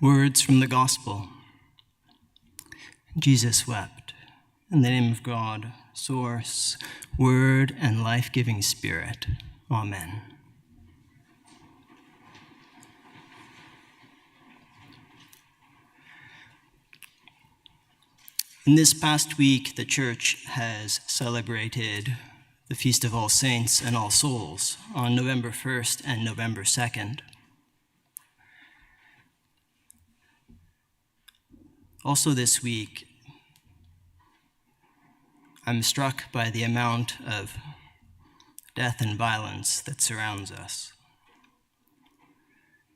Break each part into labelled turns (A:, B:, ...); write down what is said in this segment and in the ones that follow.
A: Words from the Gospel. Jesus wept. In the name of God, Source, Word, and life-giving Spirit. Amen. In this past week, the Church has celebrated the Feast of All Saints and All Souls on November 1st and November 2nd. Also this week, I'm struck by the amount of death and violence that surrounds us.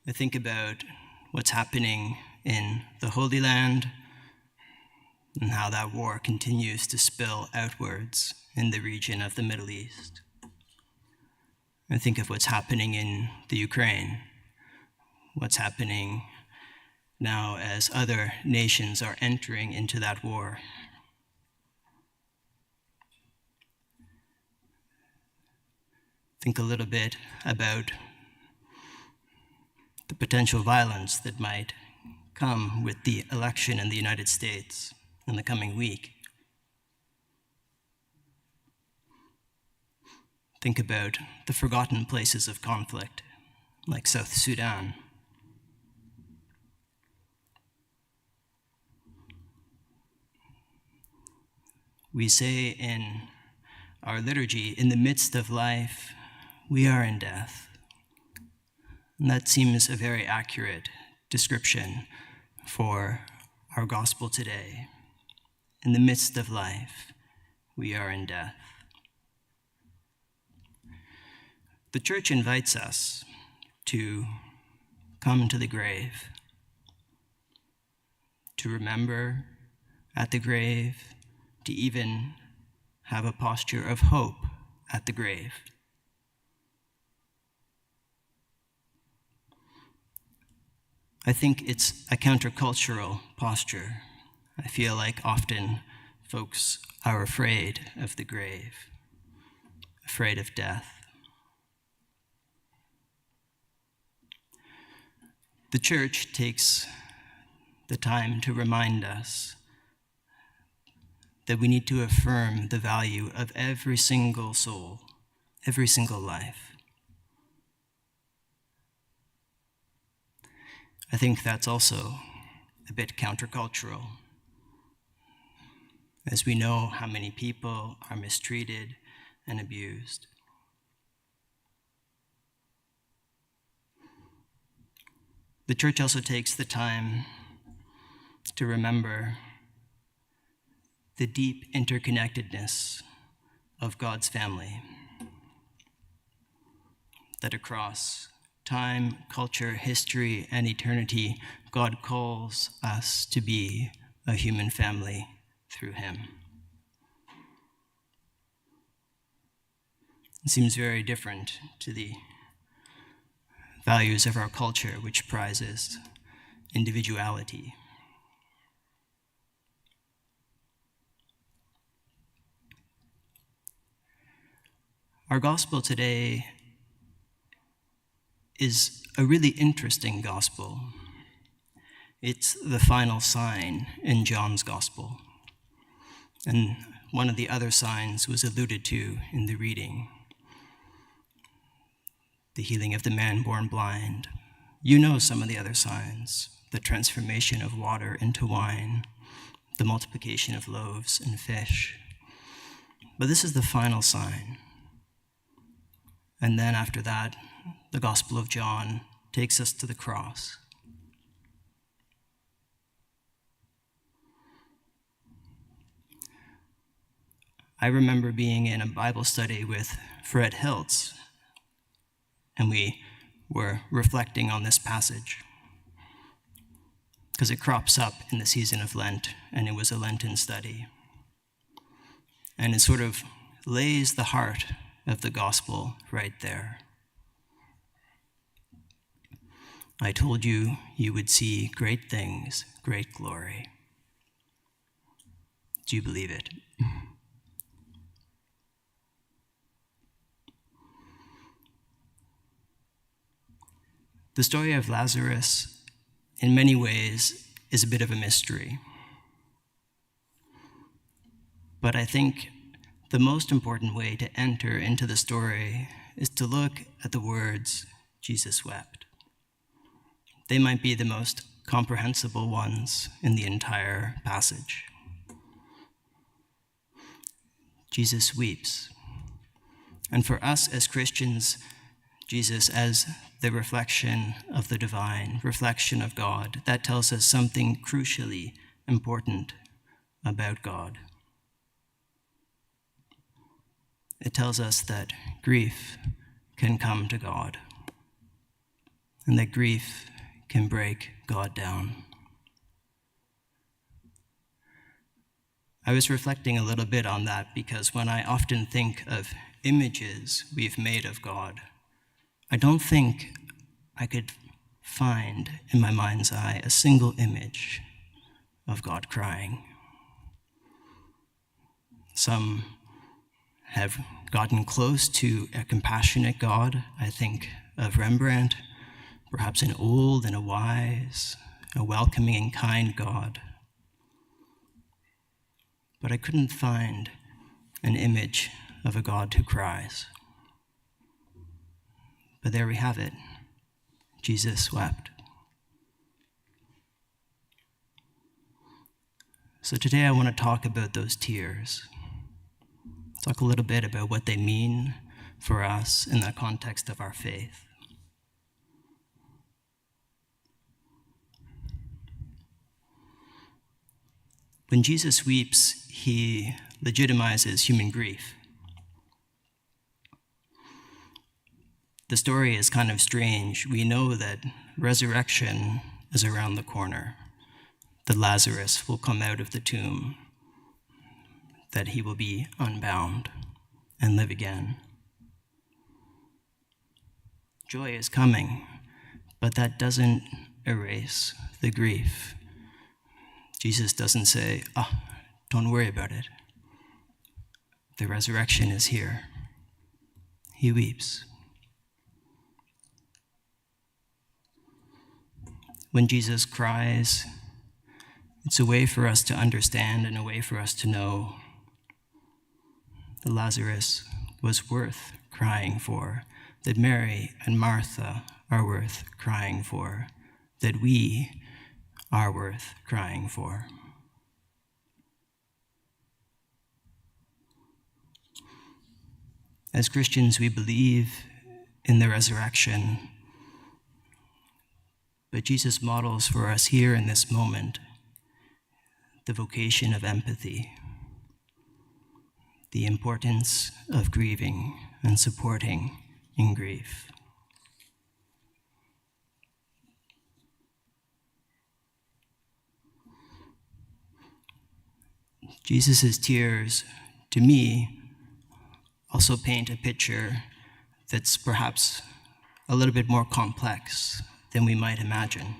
A: I think about what's happening in the Holy Land and how that war continues to spill outwards in the region of the Middle East. I think of what's happening in the Ukraine, what's happening now as other nations are entering into that war. Think a little bit about the potential violence that might come with the election in the United States in the coming week. Think about the forgotten places of conflict, like South Sudan. We say in our liturgy, in the midst of life, we are in death. And that seems a very accurate description for our gospel today. In the midst of life, we are in death. The Church invites us to come to the grave, to remember at the grave, to even have a posture of hope at the grave. I think it's a countercultural posture. I feel like often folks are afraid of the grave, afraid of death. The Church takes the time to remind us that we need to affirm the value of every single soul, every single life. I think that's also a bit countercultural, as we know how many people are mistreated and abused. The Church also takes the time to remember the deep interconnectedness of God's family, that across time, culture, history, and eternity, God calls us to be a human family through Him. It seems very different to the values of our culture, which prizes individuality. Our gospel today is a really interesting gospel. It's the final sign in John's gospel. And one of the other signs was alluded to in the reading. The healing of the man born blind. You know some of the other signs, the transformation of water into wine, the multiplication of loaves and fish. But this is the final sign. And then after that, the Gospel of John takes us to the cross. I remember being in a Bible study with Fred Hiltz, and we were reflecting on this passage because it crops up in the season of Lent, and it was a Lenten study. And it sort of lays the heart of the gospel right there. I told you you would see great things, great glory. Do you believe it? The story of Lazarus in many ways, is a bit of a mystery. But I think the most important way to enter into the story is to look at the words, Jesus wept. They might be the most comprehensible ones in the entire passage. Jesus weeps. And for us as Christians, Jesus as the reflection of the divine, reflection of God, that tells us something crucially important about God. It tells us that grief can come to God, and that grief can break God down. I was reflecting a little bit on that because when I often think of images we've made of God, I don't think I could find in my mind's eye a single image of God crying. Some have gotten close to a compassionate God. I think of Rembrandt, perhaps an old and a wise, a welcoming and kind God. But I couldn't find an image of a God who cries. But there we have it. Jesus wept. So today I want to talk about those tears. Talk a little bit about what they mean for us in the context of our faith. When Jesus weeps, he legitimizes human grief. The story is kind of strange. We know that resurrection is around the corner, that Lazarus will come out of the tomb, that he will be unbound and live again. Joy is coming, but that doesn't erase the grief. Jesus doesn't say, don't worry about it. The resurrection is here. He weeps. When Jesus cries, it's a way for us to understand and a way for us to know that Lazarus was worth crying for, that Mary and Martha are worth crying for, that we are worth crying for. As Christians, we believe in the resurrection, but Jesus models for us here in this moment the vocation of empathy, the importance of grieving and supporting in grief. Jesus' tears, to me, also paint a picture that's perhaps a little bit more complex than we might imagine.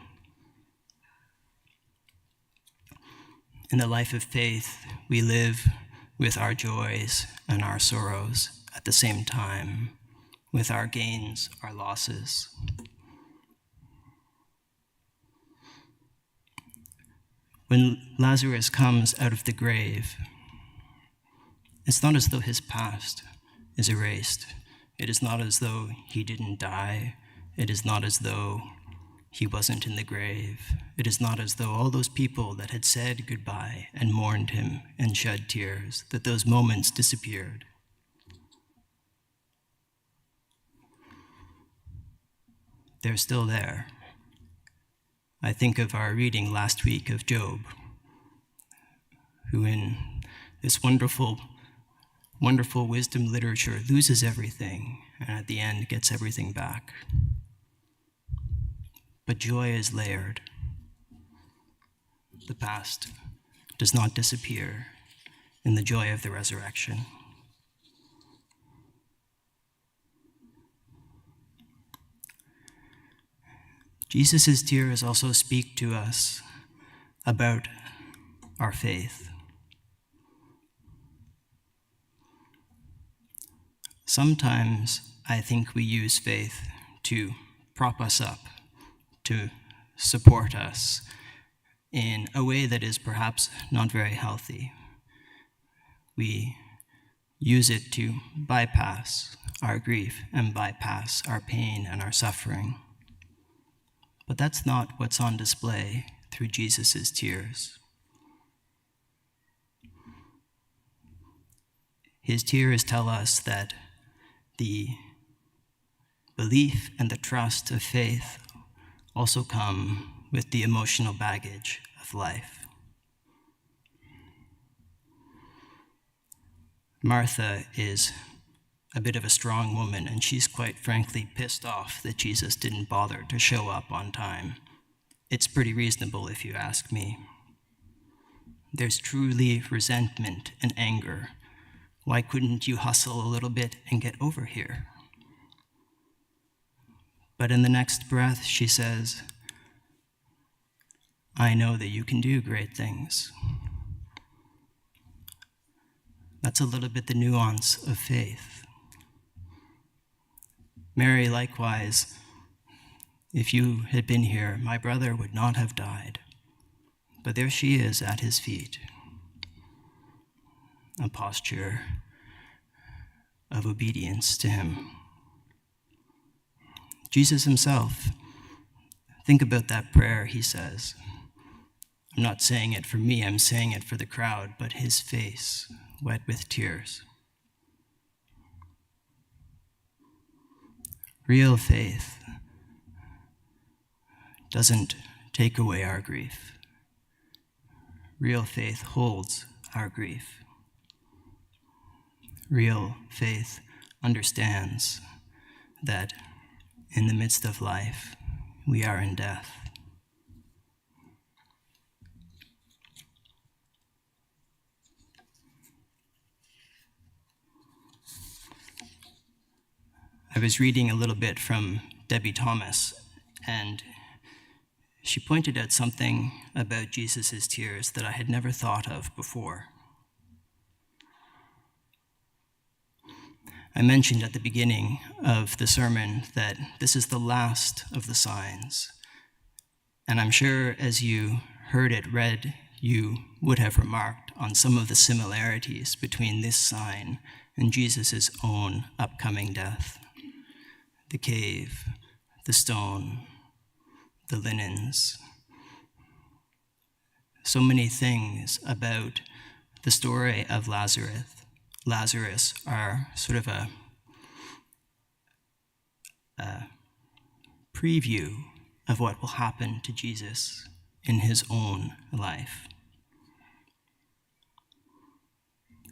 A: In the life of faith, we live with our joys and our sorrows at the same time, with our gains, our losses. When Lazarus comes out of the grave, it's not as though his past is erased. It is not as though he didn't die. It is not as though he wasn't in the grave. It is not as though all those people that had said goodbye and mourned him and shed tears, that those moments disappeared. They're still there. I think of our reading last week of Job, who in this wonderful wisdom literature loses everything and at the end gets everything back. But joy is layered. The past does not disappear in the joy of the resurrection. Jesus' tears also speak to us about our faith. Sometimes I think we use faith to prop us up, to support us in a way that is perhaps not very healthy. We use it to bypass our grief and bypass our pain and our suffering. But that's not what's on display through Jesus' tears. His tears tell us that the belief and the trust of faith also come with the emotional baggage of life. Martha is a bit of a strong woman, and she's quite frankly pissed off that Jesus didn't bother to show up on time. It's pretty reasonable if you ask me. There's truly resentment and anger. Why couldn't you hustle a little bit and get over here? But in the next breath, she says, I know that you can do great things. That's a little bit the nuance of faith. Mary, likewise, if you had been here, my brother would not have died. But there she is at his feet. A posture of obedience to him. Jesus himself, think about that prayer he says. I'm not saying it for me, I'm saying it for the crowd, but his face wet with tears. Real faith doesn't take away our grief. Real faith holds our grief. Real faith understands that in the midst of life, we are in death. I was reading a little bit from Debbie Thomas, and she pointed out something about Jesus' tears that I had never thought of before. I mentioned at the beginning of the sermon that this is the last of the signs. And I'm sure as you heard it read, you would have remarked on some of the similarities between this sign and Jesus' own upcoming death. The cave, the stone, the linens. So many things about the story of Lazarus are sort of a preview of what will happen to Jesus in his own life.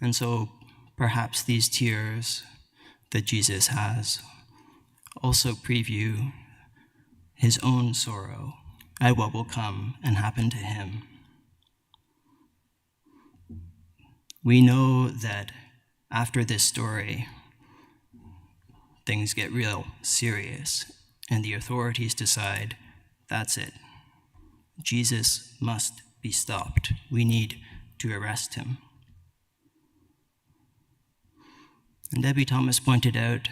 A: And so perhaps these tears that Jesus has also preview his own sorrow at what will come and happen to him. We know that after this story, things get real serious, and the authorities decide, that's it. Jesus must be stopped. We need to arrest him. And Debbie Thomas pointed out,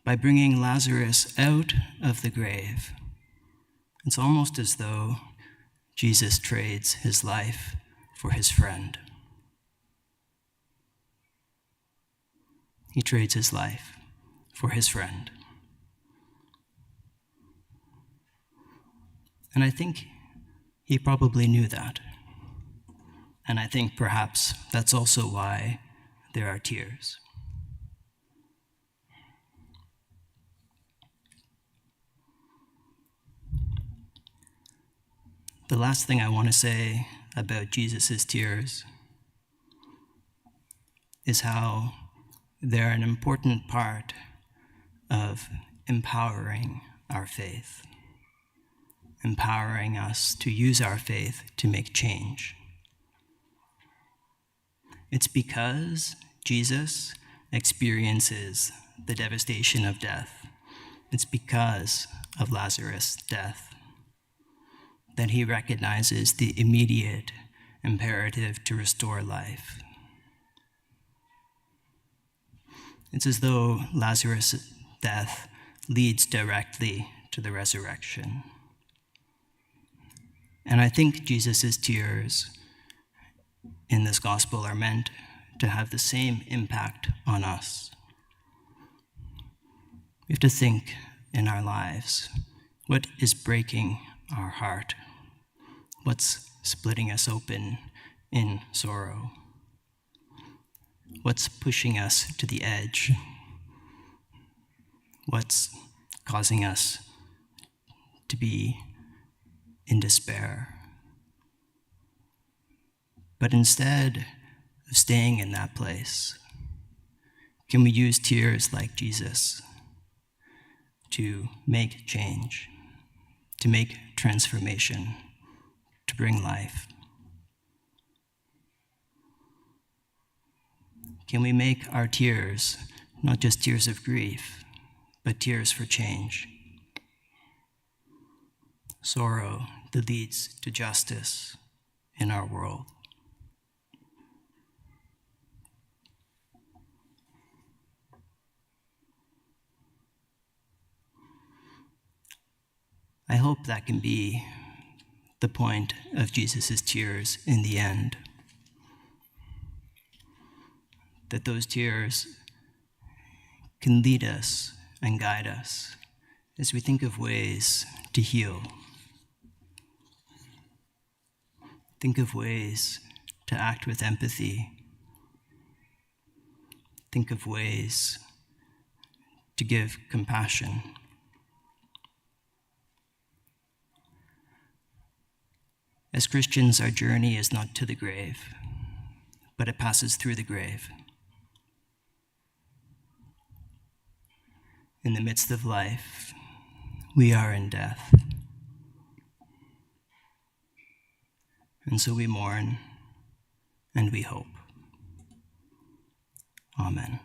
A: by bringing Lazarus out of the grave, it's almost as though Jesus trades his life for his friend. He trades his life for his friend. And I think he probably knew that. And I think perhaps that's also why there are tears. The last thing I want to say about Jesus' tears is how they're an important part of empowering our faith, empowering us to use our faith to make change. It's because Jesus experiences the devastation of death. It's because of Lazarus' death that he recognizes the immediate imperative to restore life. It's as though Lazarus' death leads directly to the resurrection. And I think Jesus' tears in this gospel are meant to have the same impact on us. We have to think in our lives, what is breaking our heart? What's splitting us open in sorrow? What's pushing us to the edge? What's causing us to be in despair? But instead of staying in that place, can we use tears like Jesus to make change, to make transformation, to bring life? Can we make our tears not just tears of grief, but tears for change? Sorrow that leads to justice in our world. I hope that can be the point of Jesus' tears in the end. That those tears can lead us and guide us as we think of ways to heal. Think of ways to act with empathy. Think of ways to give compassion. As Christians, our journey is not to the grave, but it passes through the grave. In the midst of life, we are in death. And so we mourn and we hope. Amen.